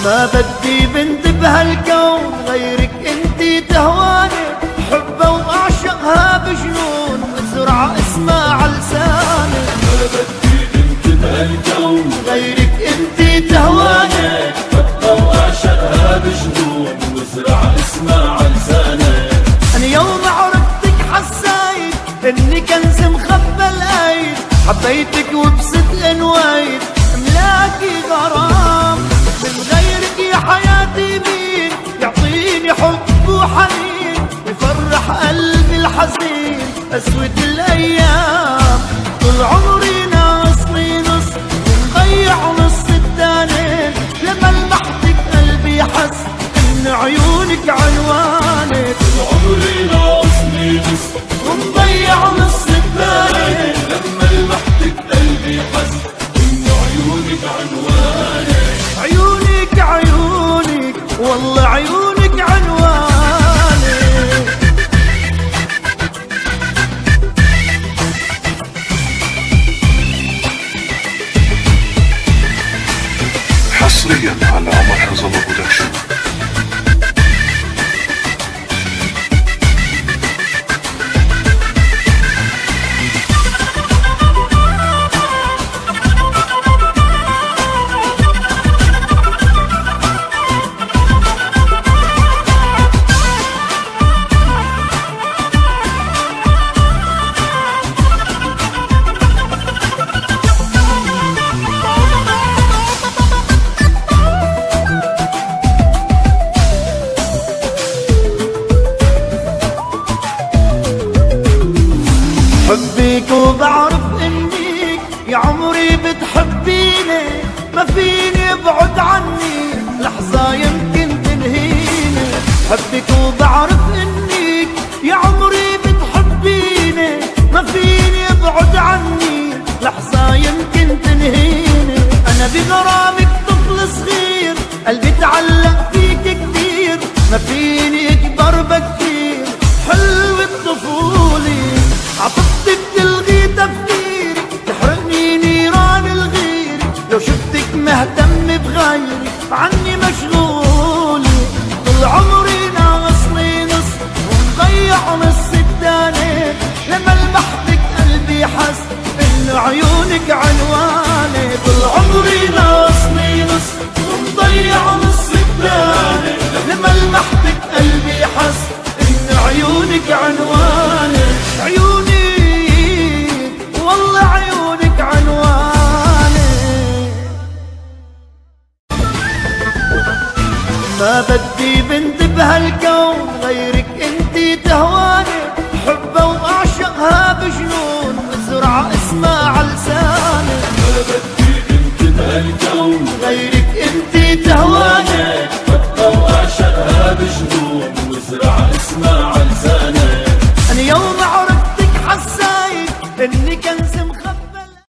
ما بدي بنت بهالكون غيرك انتي تهواني، حبها واعشقها بجنون وازرع اسمها عاللساني. ما بدي بنت بهالكون غيرك انتي تهواني، حبها واعشقها بجنون وازرع اسمها عاللساني. انا يوم عرفتك حسيت اني كنز مخبى الايد، حبيتك وبصدق انويت املاكي غرام. من غيرك يا حياتي مين يعطيني حب وحنين، يفرح قلبي الحزين اسود الايام. طول عمري ناقصني نص ومضيع نص التاني، لما لمحتك قلبي حس ان عيونك عنواني. طول عمري ناقصني نص ومضيع نص التاني، لما لمحتك قلبي حس ان عيونك عنواني. عيونك عيونك والله عيونك عنواني. حصريا على عمر حزم برودكشن. بحبك وبعرف انك يا عمري بتحبيني، ما فيني ابعد عني لحظة يمكن تنهيني. بحبك وبعرف انك يا عمري بتحبيني، ما فيني ابعد عني لحظة يمكن تنهيني. انا بغرامك طفل صغير قلبي تعلق فيك كتير، ما فيني اكبر بكتير حلو الطفولة. عطفتك تلغي تفكيري، تحرقني نيران الغير، لو شفتك مهتم بغيري عني مشغولة. طول عمري ناقصني نص ومضيع نص التاني، لما لمحتك قلبي حس إن عيونك عنواني. طول عمري ناقصني نص ومضيع نص التاني، لما لمحتك قلبي حس إن عيونك عنواني. عيونك والله عيونك عنواني. ما بدي بنت بهالكون غيرك